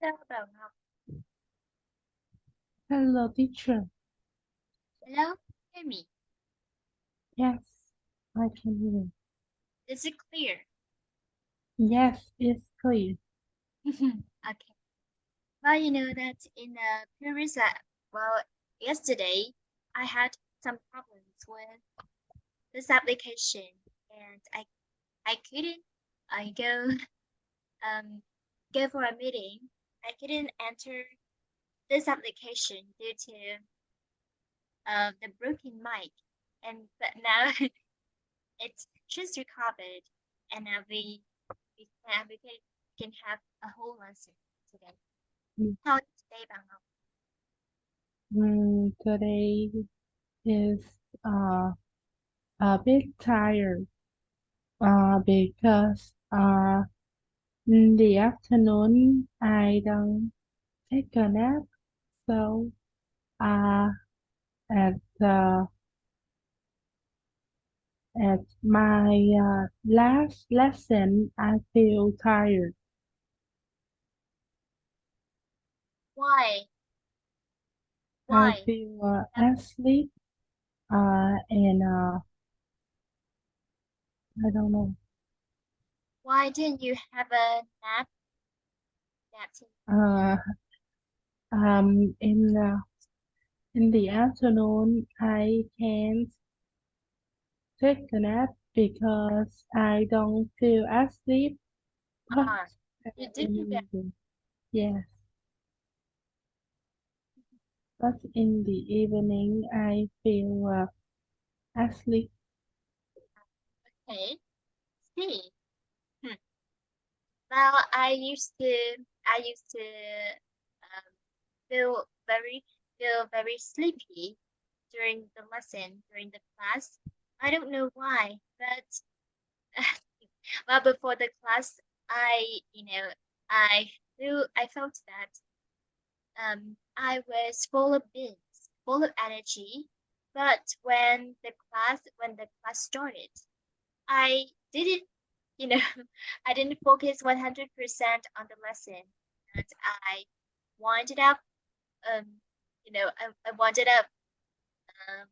Hello, Bảo Ngọc. Hello, teacher. Hello, hear me. Yes, I can hear you. Is it clear? Yes, it's clear. Okay. Well, you know that in the previous, well, yesterday I had some problems with this application, and I couldn't I go um go for a meeting. I couldn't enter this application due to the broken mic, and but now it's just recovered, and now we can have a whole lesson today. Mm, How is today, Bang Ngọc? Today is uh, a bit tired because in the afternoon I don't take a nap. So uh, at uh, at my last lesson, I feel tired. Why? I Why? feel Have, asleep and I don't know. why didn't you have a nap? That's Uh, in the afternoon, I can't take a nap because I don't feel asleep. But ah, you didn't get. in the yes, but in the evening, I feel asleep. Okay, see. Hmm. Well, I used to um, feel very sleepy during the lesson during the class. I don't know why, but well, before the class, I you know I felt that I was full of beans, full of energy. But when the class started, I didn't, you know, I didn't focus 100% on the lesson, and I winded up, um, I winded up, um,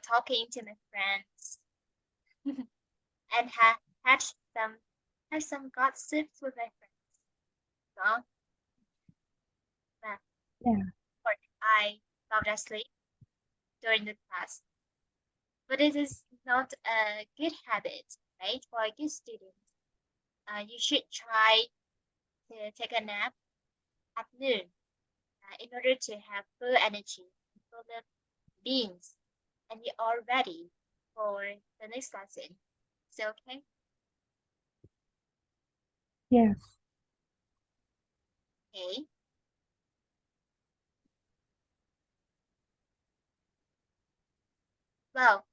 talking to my friends and had some had some gossips with my friends. So, uh, Yeah, or I fell asleep during the class. But it is not a good habit, right? For a good student, you should try to take a nap at noon in order to have full energy, full of beans, and you are ready for the next lesson. So, okay? yes, Okay. Well,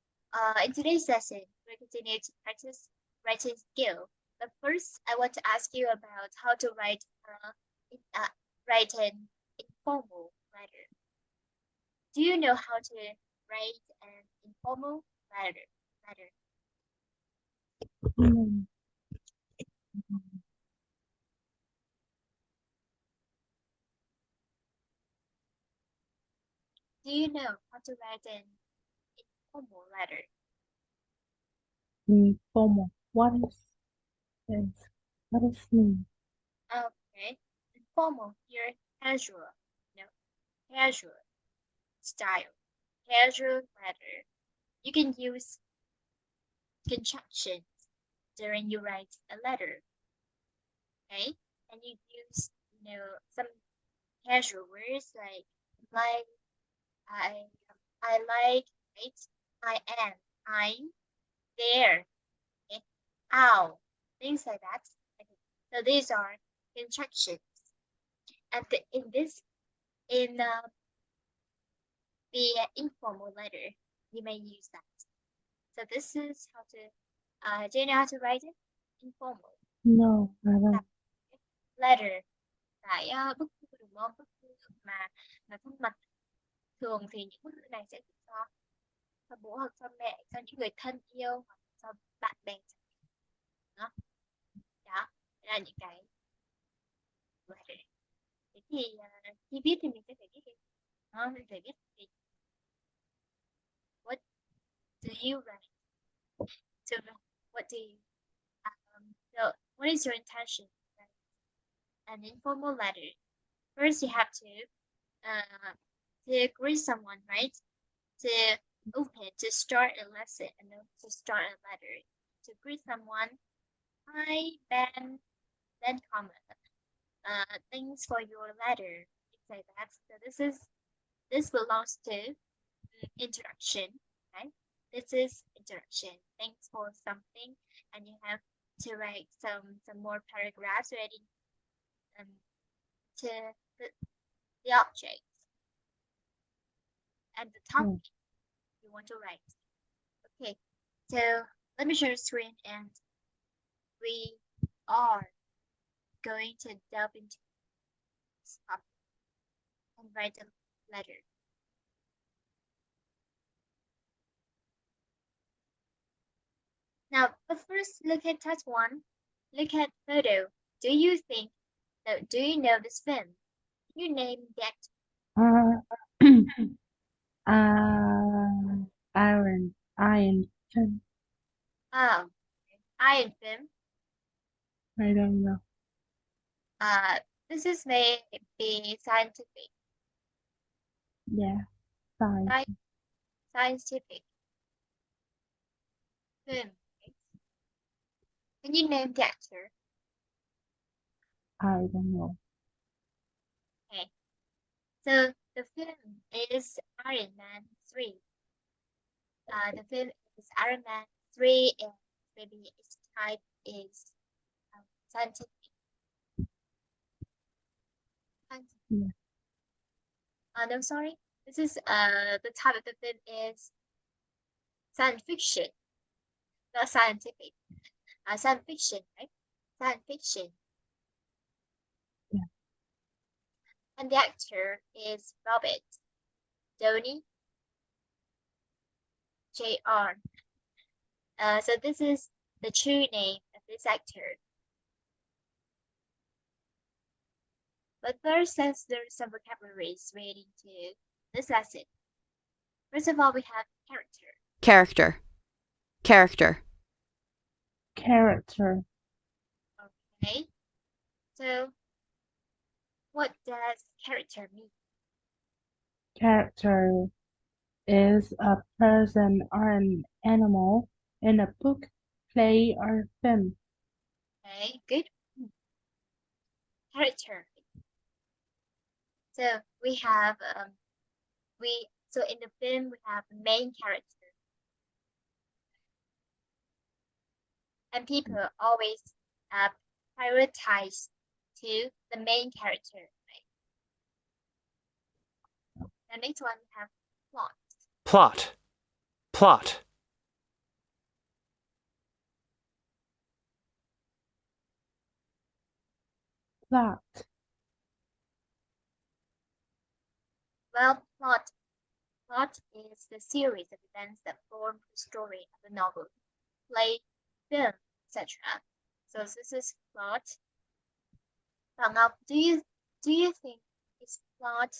in today's session, we'll continue to practice writing skill. But first, I want to ask you about how to uh, write an informal letter. Do you know how to write an informal letter? mm, Do you know how to write an informal letter? formal. What is this? What is mean? Okay. Informal here, casual. No, casual style. Casual letter. You can use contractions during you write a letter, okay? And you use, some casual words like I, I like, right? I am, I'm there, okay? Ow, things like that. Okay. So these are contractions, and in the informal letter, you may use that. So this is how to. Do you know how to write it? Informal. No, I Là don't. letter. Cái bức thư đúng không? Bức thư mà thân mật. Thường thì những bức thư này sẽ gửi cho bố hoặc cho mẹ, cho những người thân yêu hoặc cho bạn bè đó. Đó là những cái letter. thế khi viết thì mình sẽ phải viết cái mình phải viết cái what do you write? So what do you so what is your intention? An informal letter. First, you have to greet someone, right? To open, to start a lesson, and then to start a letter. To greet someone, hi Ben, Ben comment. Thanks for your letter. Things like that. So this belongs to introduction, right? This is introduction. Thanks for something, and you have to write some more paragraphs ready to the, the object and the topic you want to write. Okay, so let me share the screen, and we are going to delve into this topic and write a letter. Now, but first, look at task one. Look at photo. Do you think? Do you know this film? You name that. Iron Finn. Oh, Iron film. I don't know. This is maybe scientific. Yeah, science. Scientific film. Can you name the actor? I don't know. Okay. So the film is Iron Man 3. The film is Iron Man 3, and maybe its type is scientific. Yeah. No, sorry. This is the type of the film is science fiction, not scientific. Science fiction, right? Science fiction. Yeah. And the actor is Robert Downey Jr. So this is the true name of this actor. But first, let's learn some vocabularies relating to this lesson. First of all, we have character. Character. Character. Character. Okay. So, what does character mean? Character is a person or an animal in a book, play, or film. Okay, good. Character. So we have so in the film we have the main character, and people always prioritize to the main character. Right? The next one we have plot. Plot. Plot. Plot. Well, plot is the series of events that form the story of a novel, play, film, etc. So this is plot. Now, do you think is plot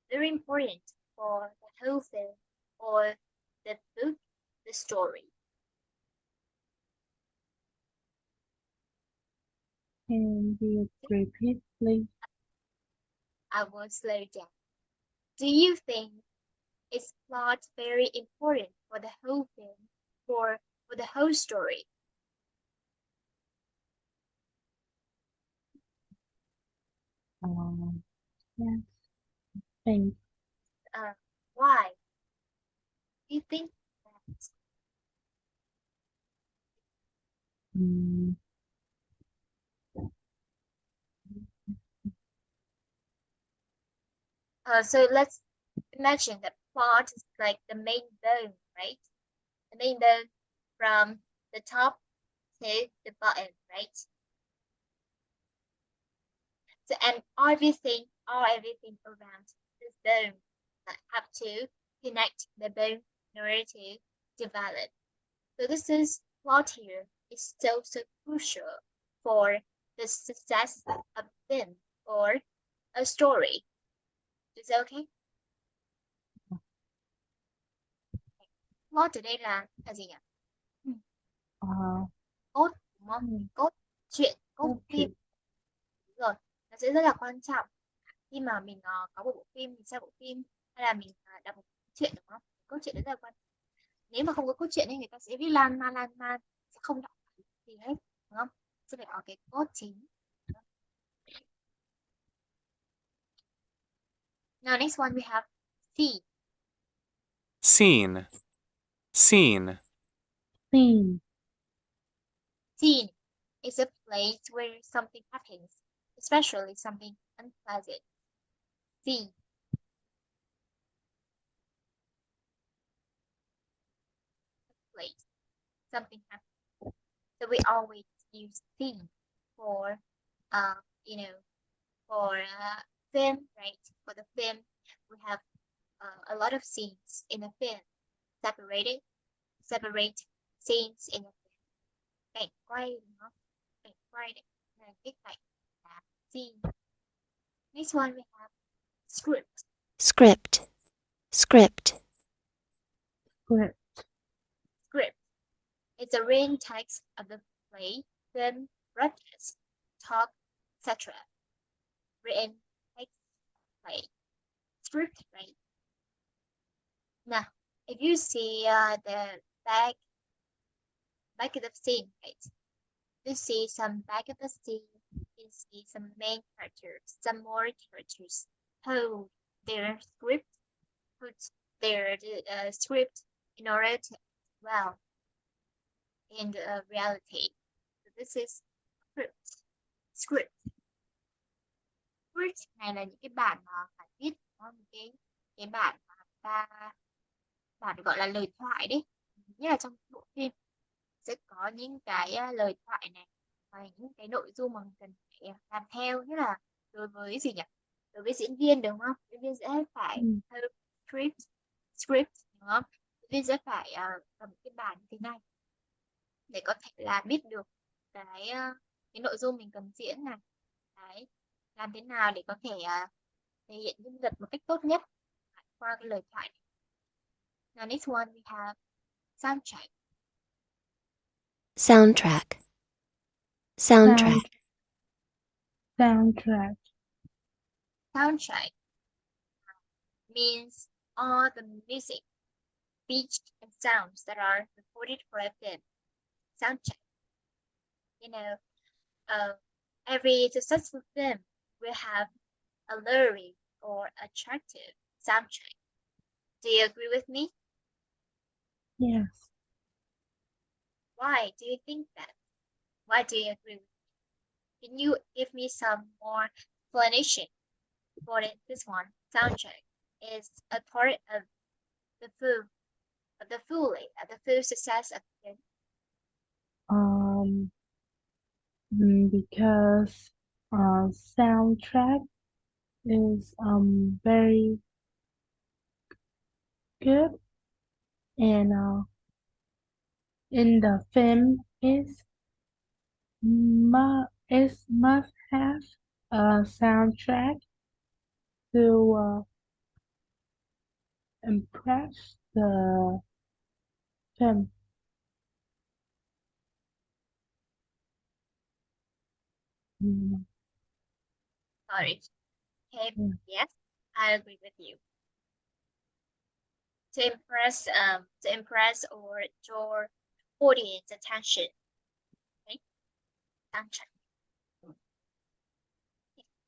very important for the whole film or the book, the story? Can you repeat, please? I will slow down. Do you think is plot very important for the whole film or for the whole story? Yes. Think. Why do you think that? Mm, So let's imagine that plot is like the main bone, right? The main bone from the top to the bottom, right? So and everything around this bone have to connect the bone in order to develop. So this is plot here is so crucial for the success of film or a story. Is that okay? Plot ở đây là gì nhỉ? Cốt đúng không? Cốt truyện, cốt Cốt phim. truyện. Đúng rồi, nó sẽ rất là quan trọng khi mà mình có một bộ phim, mình xem bộ phim hay là mình đọc một truyện đúng không? Cốt truyện rất là quan trọng. Nếu mà không có cốt truyện thì người ta sẽ viết lan man sẽ không đọc gì hết đúng không? Sẽ phải có cái cốt chính. Now next one we have scene. Scene. Scene. Scene. Scene is a place where something happens, especially something unpleasant. Scene. Place. Something happens. So we always use scene for, you know, for film, right? For the film, we have a lot of scenes in a film. Separate scenes in a film. Cảnh quay, đúng không? Cảnh quay này là cái cảnh là scene. Next one we have script. Script. Script. Script. Script. It's a written text of the play, film, broadcast, talk, etc. Written text play. Script, right? Now, if you see the back of the scene, right? You see some back of the scene. You see some main characters, some more characters hold their script, put their script in order to well in the reality. So this is script. Script. Script này là những cái bản mà phải viết, có một cái bản mà bản gọi là lời thoại đấy. Như là trong bộ phim sẽ có những cái lời thoại này và những cái nội dung mà mình cần phải làm theo, như là đối với gì nhỉ? Đối với diễn viên đúng không? Diễn viên sẽ phải theo script đúng không? Diễn viên sẽ phải cầm cái bản như thế này để có thể là biết được cái nội dung mình cần diễn này. Đấy. Làm thế nào để có thể thể hiện nhân vật một cách tốt nhất qua cái lời thoại này. Now next one we have soundtrack. Soundtrack. Soundtrack. Soundtrack. Soundtrack means all the music, speech, and sounds that are recorded for a film. Soundtrack. You know, every successful film will have a alluring or attractive soundtrack. Do you agree with me? Yes. Why do you think that? Why do you agree with me? Can you give me some more explanation for it? This one, soundtrack is a part of the full success of the film. Because soundtrack is very good, and in the film must have a soundtrack to impress the film. Sorry. Okay, Mm. yes, I agree with you. To impress or draw audience attention. Okay, soundtrack.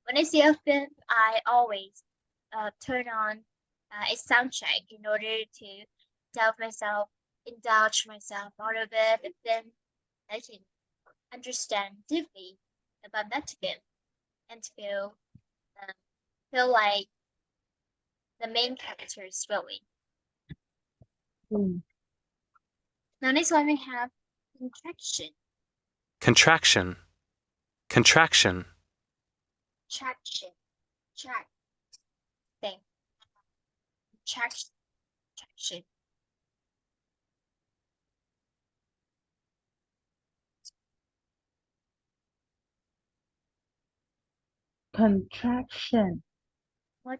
When I see a film, I always turn on a soundtrack in order to indulge myself out of it, and then I can understand deeply about that film and feel like the main character is feeling. Now next one we have contraction. Contraction. Contraction. Traction. Track. Thing. Traction. Contraction. What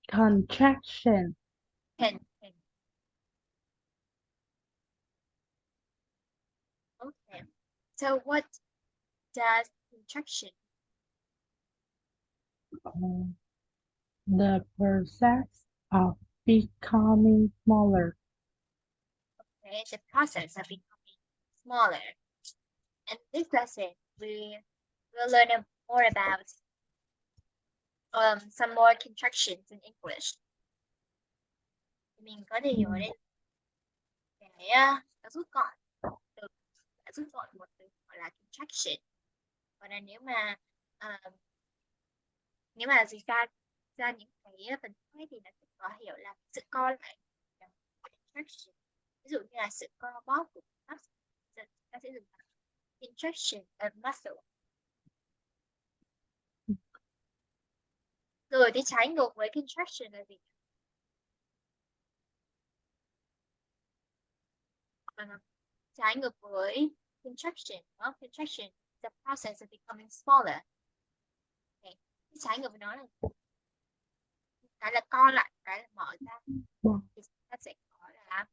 Contraction. can. Okay. So what does contraction? The process of becoming smaller. Okay, the process of becoming smaller. And this lesson we will learn more about some more contractions in English. Mình có thể hiểu đến cái rút gọn từ rút gọn một từ gọi là contraction. Còn là nếu mà gì ra những cái phần cuối thì nó sẽ có hiểu là sự co lại contraction. Ví dụ như là sự co bóp của mắt, ta sẽ dùng contraction of muscle. Rồi thì trái ngược với contraction là gì? Trái ngược với contraction, contraction is the process of becoming smaller. Okay. Trái ngược với nó là cái là co lại, cái là mở ra. Thì ta sẽ có là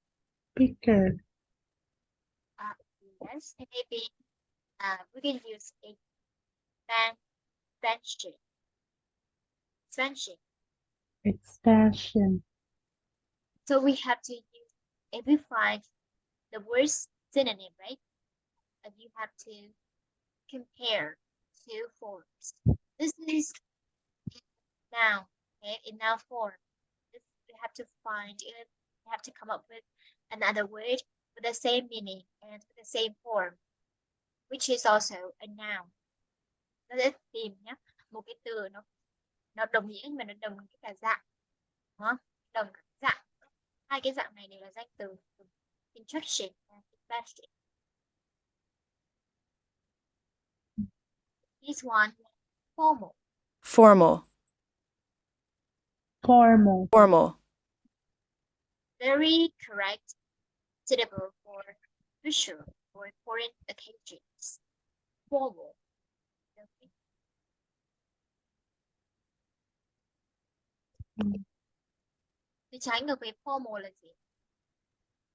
Bigger. yes, and maybe we can use a expansion. Expansion. So we have to use, if we find the worst synonym, right? And you have to compare two forms. This is noun, okay? In noun form, we have to find it. We have to come up with another word with the same meaning and with the same form, which is also a noun. Nó sẽ tìm nhé, một cái từ nó đồng nghĩa mà nó đồng nghĩa cả dạng, đúng không? Đồng cả dạng. Hai cái dạng này đều là danh từ. Contraction and expansion. This one, formal. Formal. Formal. Formal. Very correct, suitable for official or important occasions. Formal. Okay. Thì trái ngược với formal là gì?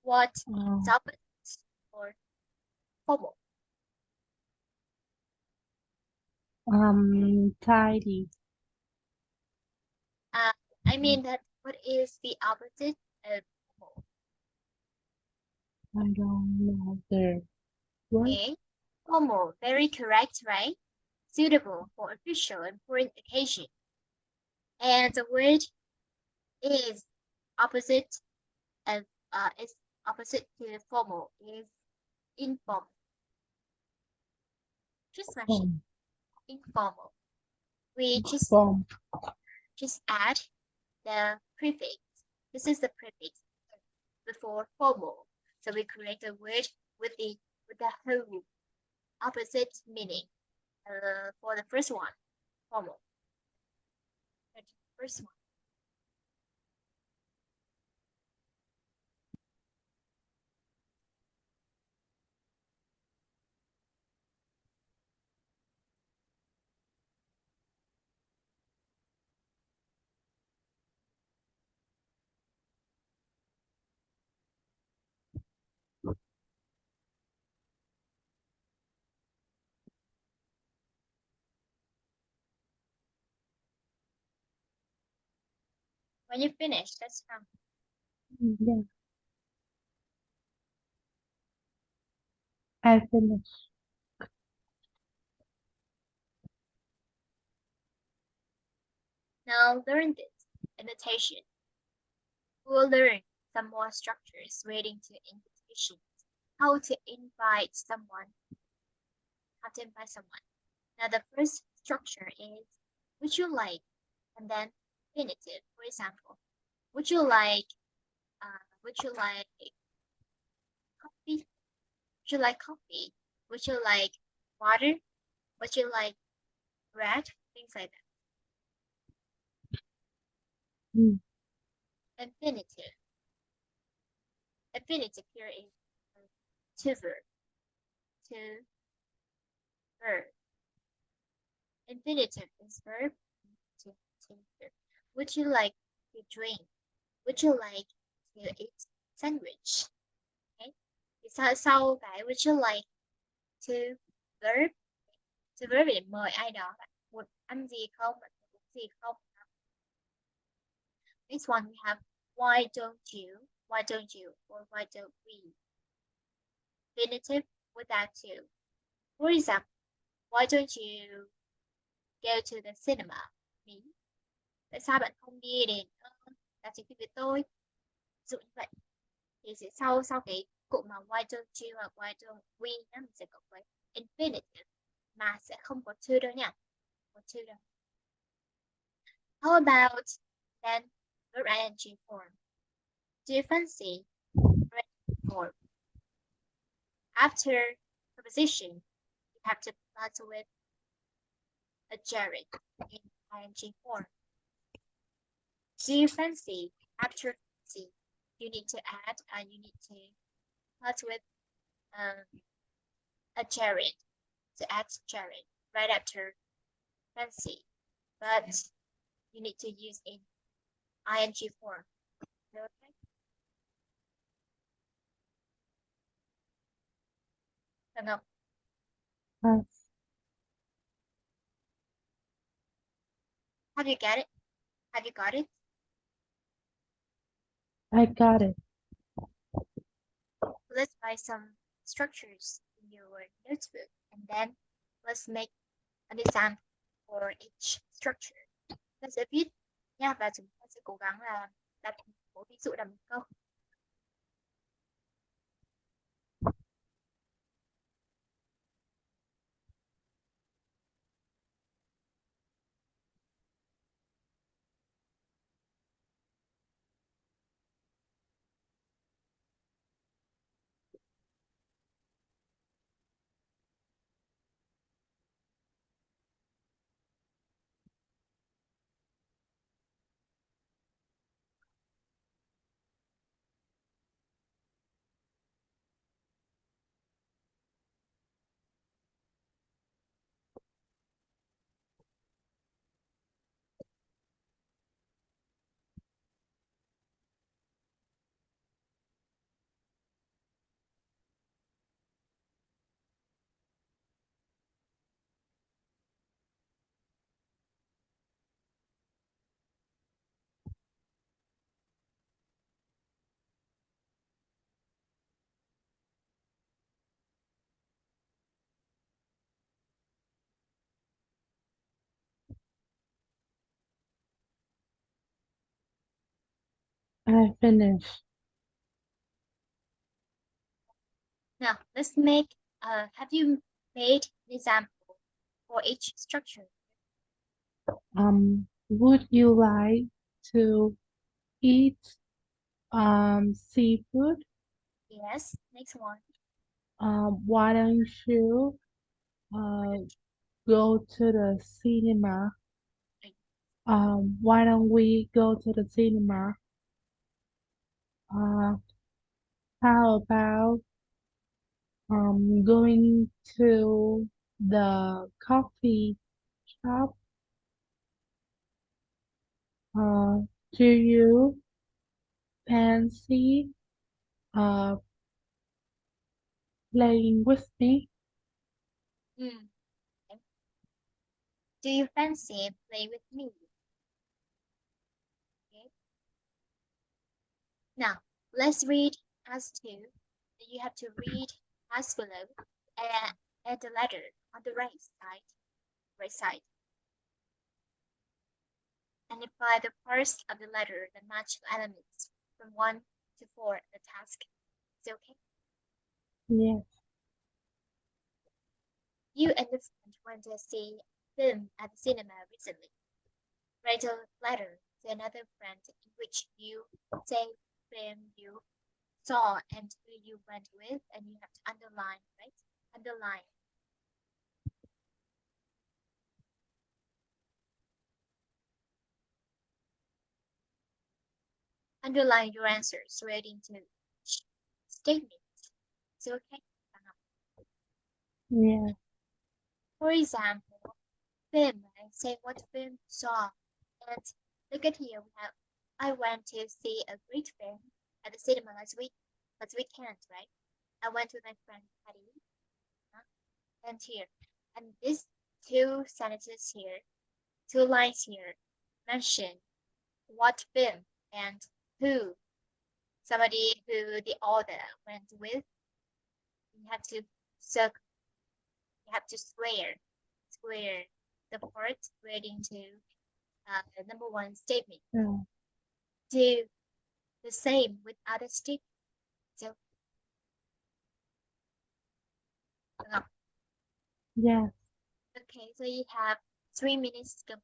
What is opposite for formal? Tidy. I mean that what is the opposite of formal? I don't know the word. Okay. Formal, very correct, right? Suitable for official and important occasion. And the word is opposite of is opposite to formal is informal. Just mention informal. We just add the prefix. This is the prefix before formal. So we create a word with the whole opposite meaning. For the first one, formal. First one. When you finish, that's fine. Yeah. I finished. Now learn this invitation. We will learn some more structures relating to invitations. How to invite someone. Now the first structure is would you like, and then infinitive. For example, would you like coffee? Would you like coffee? Would you like water? Would you like bread? Things like that. Infinitive. Infinitive here is to verb. To verb. Infinitive is verb to take. Would you like to drink? Would you like to eat sandwich? Okay. Sau cái would you like to verb to verb để mời ai đó bạn muốn ăn gì không, bạn muốn uống gì không. Next one we have why don't you, or why don't we. Infinitive without to. For example, why don't you go to the cinema? Me. Tại sao bạn không đi đến rạp chiếu phim với tôi? Ví dụ như vậy thì sẽ sau cái cụm mà why don't you hoặc why don't we mình sẽ có cái infinitive mà sẽ không có to đâu nha. Có to đâu. How about then verb ing form? Do you fancy verb form? After preposition, you have to start with a gerund in ing form. Do you fancy? After fancy, you need to add and you need to start with a gerund, to add gerund right after fancy, but you need to use in ing form. Okay. Được không? Yes, Have you got it? Have you got it? I got it. Let's write some structures in your notebook and then let's make an example for each structure. Ta sẽ viết nha và chúng ta sẽ cố gắng là đặt một ví dụ làm một câu. I finished. Now let's make. Have you made an example for each structure? Would you like to eat seafood? Yes. Next one. Why don't you go to the cinema? Why don't we go to the cinema? How about going to the coffee shop? Do you fancy playing with me? Hmm. Okay. Do you fancy play with me? Okay. Now let's read as two. You have to read as below and add the letter on the right side. And apply the parts of the letter that match the elements from 1 to 4 the task. Is it okay? Yes. You and your friend went to see a film at the cinema recently. Write a letter to another friend in which you say the film you saw and who you went with, and you have to underline, right? Underline. Underline your answers relating to each statement. Is it okay? Yeah. For example, film, right? Say what film you saw. And look at here, I went to see a great film at the cinema last weekend, right? I went with my friend Patty, and here, and these two sentences here, two lines here, mention what film and who, somebody who the author went with. You have to circle, you have to square the part relating to the number one statement. Mm. Do the same with other statements. So, Yes. okay, so you have 3 minutes to go.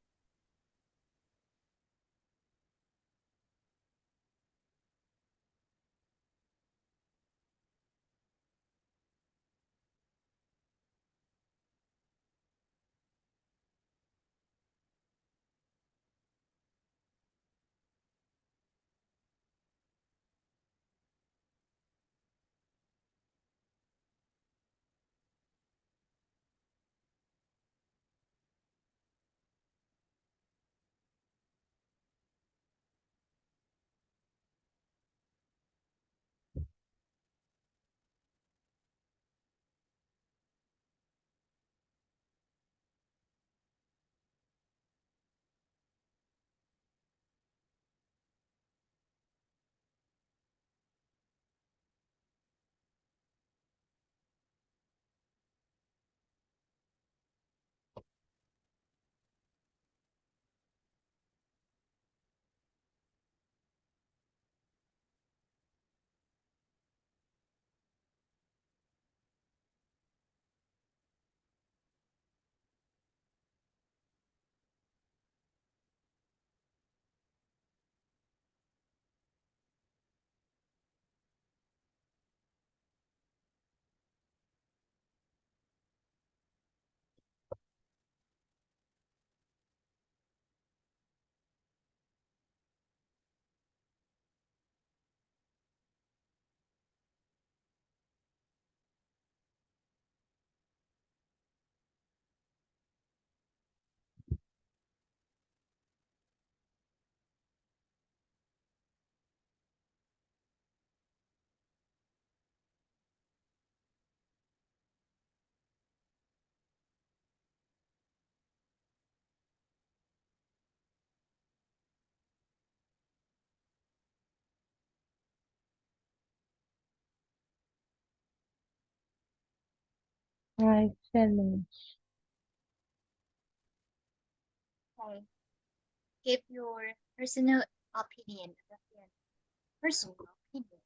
I finish. Okay. Give your personal opinion of the film. Personal opinion.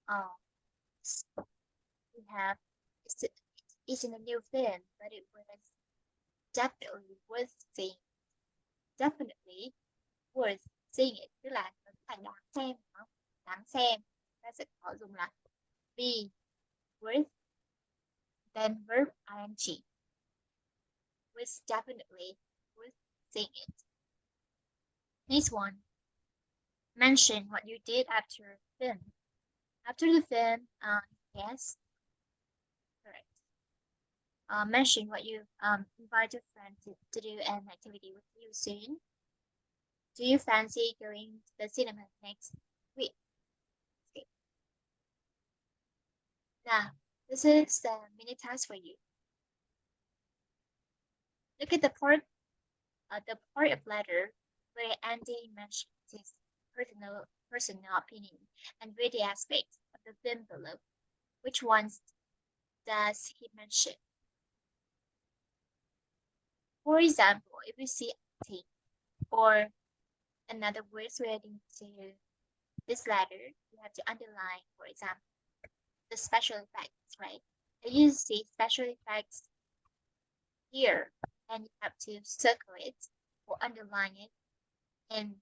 Um, we have it's, it's in a new film, but it was definitely worth seeing. Definitely worth seeing it. Tức là phải đáng xem, đúng không? Đáng xem. Ta sẽ có dùng là be worth then verb ing. Was definitely worth seeing it. Next one. Mention what you did after the film. After the film, yes, correct. Mention what you invite your friend to do an activity with you soon. Do you fancy going to the cinema next week? Okay. Now, this is the mini task for you. Look at the part of letter where Andy mentions his personal opinion and read the aspects of the film below. Which ones does he mention? For example, if you see T or another words relating to this letter, you have to underline, for example, the special effects, right? And you see special effects here, and you have to circle it or underline it in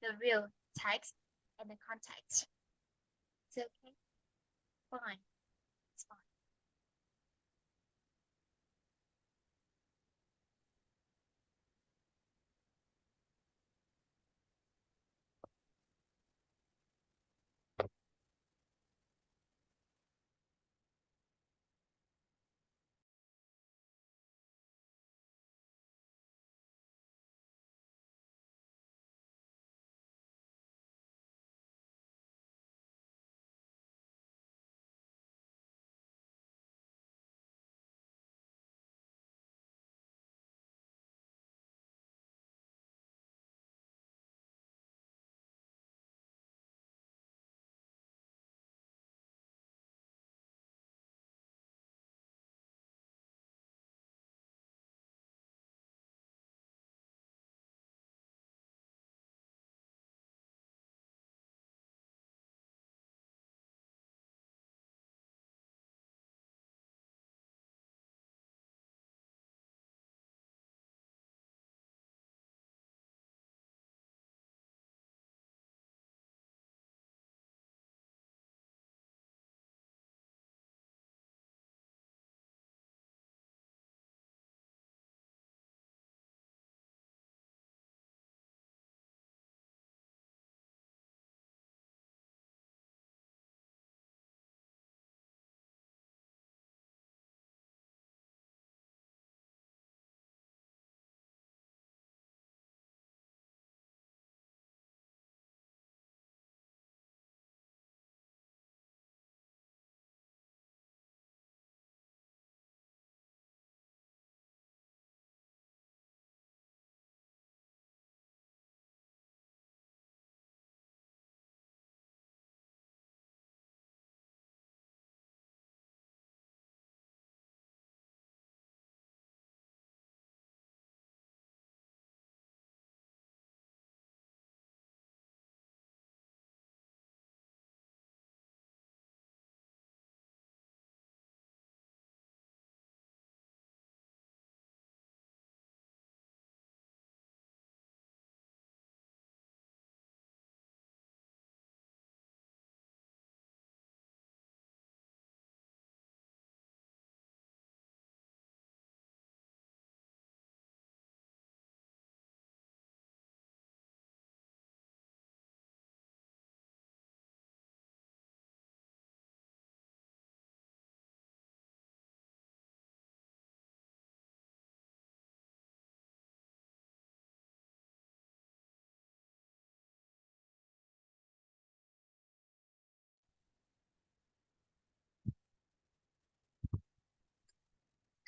the real text and the context. It's okay? Fine. It's fine.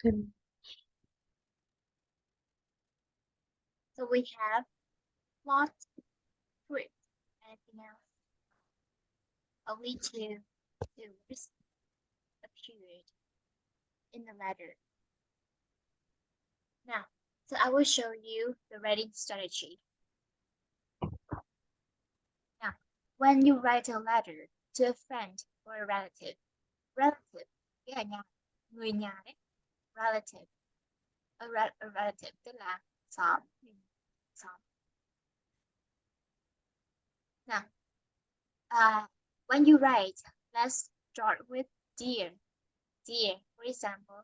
Finish. So we have plot, script. Anything else? Only two words appeared in the letter. Now, so I will show you the writing strategy. Now, when you write a letter to a friend or a relative, nghĩa là nhà, người nhà đấy, relative, a relative tức là xóm, xóm. Now, when you write, let's start with dear. Dear, for example,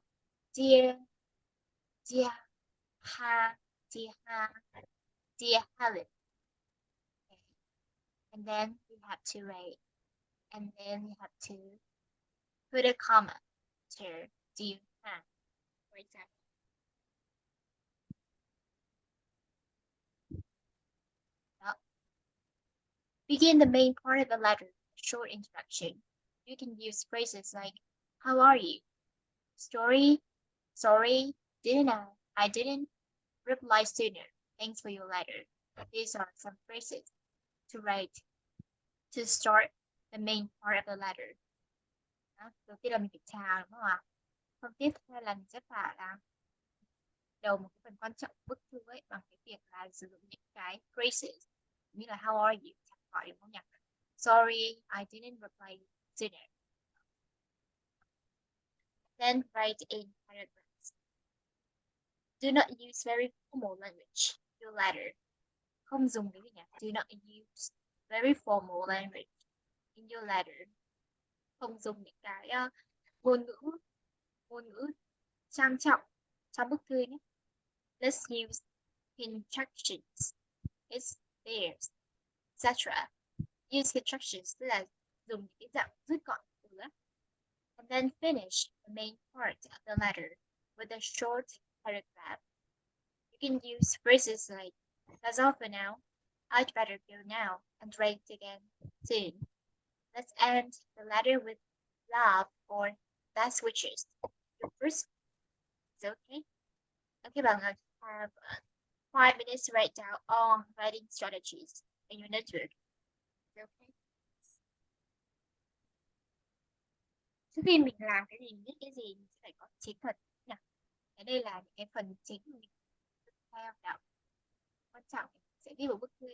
dear, dear Ha, dear Ha, dear Helen. Okay. And then you have to write, and then you have to put a comma to dear Ha, for example. Now, begin the main part of the letter, short introduction. You can use phrases like, how are you? Story, sorry, didn't I didn't reply sooner. Thanks for your letter. These are some phrases to write to start the main part of the letter. Đó. Đầu tiên là mình phải chào đúng không ạ? Phần tiếp theo là mình sẽ phải là đầu một cái phần quan trọng bức thư ấy bằng cái việc là sử dụng những cái phrases như là how are you, chào hỏi đúng không nhỉ? Sorry, I didn't reply sooner. Then write in paragraphs. Do not use very formal language in your letter. Không dùng cái gì nhỉ? Do not use very formal language in your letter. Không dùng những cái ngôn ngữ trang trọng trong bức thư nhé. Let's use contractions, it's, theirs, etc. Use contractions tức là dùng những cái dạng rút gọn từ đó. And then finish the main part of the letter with a short paragraph. You can use phrases like, that's all for now. I'd better go now and write again soon. Let's end the letter with love or best wishes. Your first is okay. Okay, bạn ơi, have 5 minutes to write down all writing strategies in your notebook. Is okay. Trước khi mình làm cái gì, biết cái gì, mình phải có chiến thuật nhỉ. Cái đây là những cái phần chính mình theo đạo quan trọng sẽ ghi vào bức thư.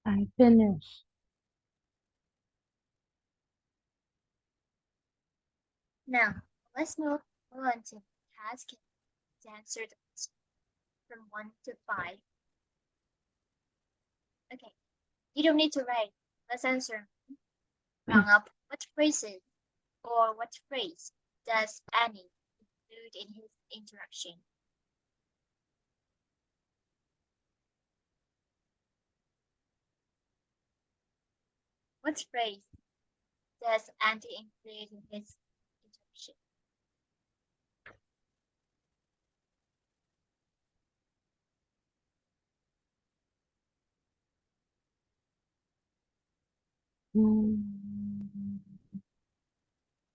I finish. Now, let's move on to the task to answer the question from 1 to 5. Okay, you don't need to write. Let's answer. Round up. What phrases or what phrase does Annie include in his interaction? What phrase does Andy include in his interaction?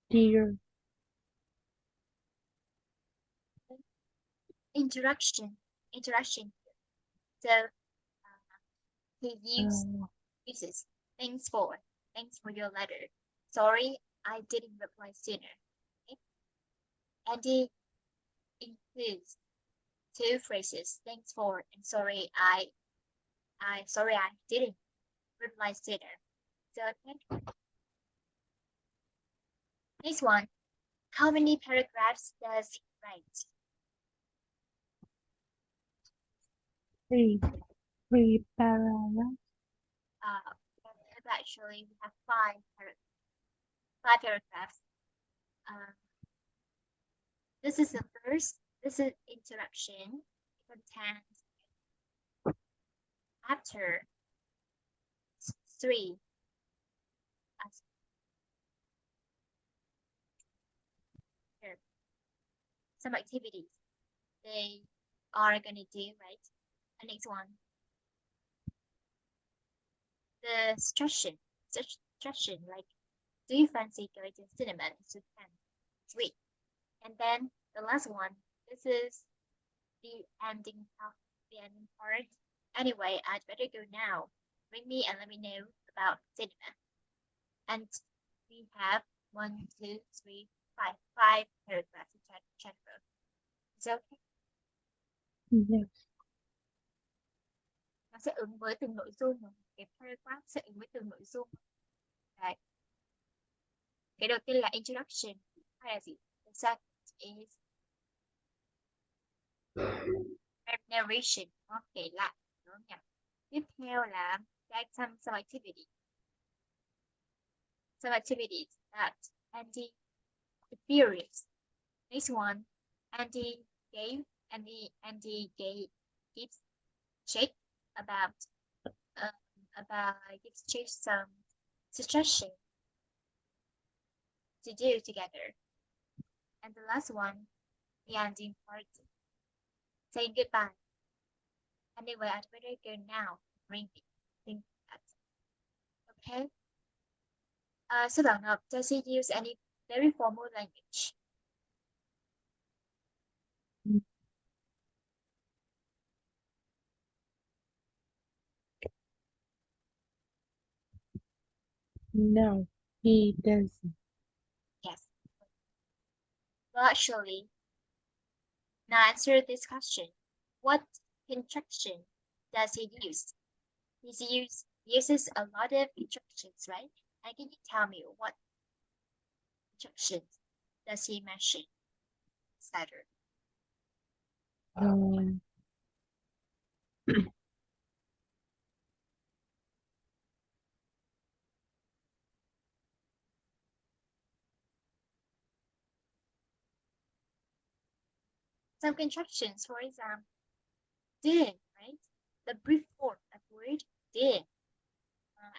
Dear. Interaction. So he uses thanks for your letter. Sorry, I didn't reply sooner. Okay? Andy includes two phrases, thanks for and sorry I didn't reply sooner. So okay. Next one. How many paragraphs does he write? Three paragraphs. Actually, we have five paragraphs. This is the first. This is interaction. It contains after 3. Here, some activities they are gonna do, right? The next one. The suggestion, like, do you fancy going to cinema this weekend? Sweet. And then the last one, this is the ending part. Anyway, I'd better go now. Ring me and let me know about cinema. And we have 1, 2, 3, 5 paragraphs to chat about. Is that okay? Yes. Nó sẽ ứng với từng nội dung mà cái paragraph sẽ ứng với từng nội dung. Đấy. Cái đầu tiên là introduction hay là gì? The second is narration, nó kể lại, đúng không nhỉ? Tiếp theo là some activity. Some activities that Andy experienced. Next one, Andy gives Jake gives Jake some suggestion to do together. And the last one, the ending part, saying goodbye. Anyway, I'd better go now. Ring me. Think that. Okay. So Bảo Ngọc, does he use any very formal language? No, he doesn't. Yes. Well, actually, now answer this question. What contraction does he use? He uses a lot of contractions, right? And can you tell me what contractions does he mention? Saturn. Some contractions, for example, did, right? The brief form of word did.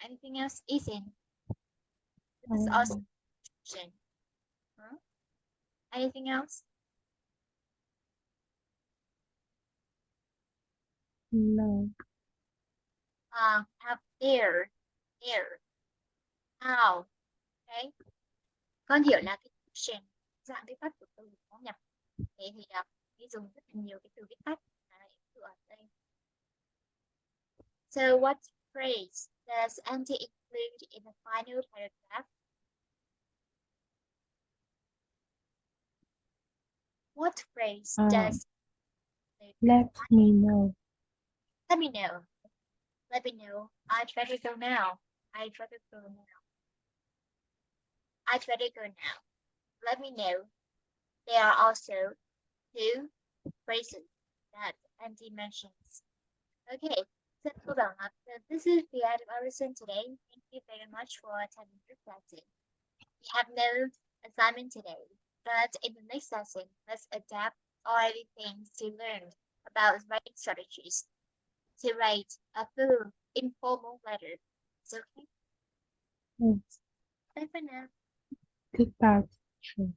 Anything else? Isn't. This is also contraction. Anything else? No. Have air. How? Okay. Con hiểu là cái contraction dạng viết tắt của từ đúng không nhỉ? Thế thì đi dùng rất là nhiều cái từ viết tắt ở đây. So what phrase does Andy include in the final paragraph? What phrase does let me know. Let me know. Let me know. I'd rather go now. I'd rather go now. I'd rather go now. Let me know. There are also two phrases that Andy mentions. Okay, so hold on. So this is the end of our lesson today. Thank you very much for attending this lesson. We have no assignment today, but in the next lesson, let's adapt all the things you learned about writing strategies to write a full informal letter. It's okay? Mm. Bye for now. Goodbye, teacher.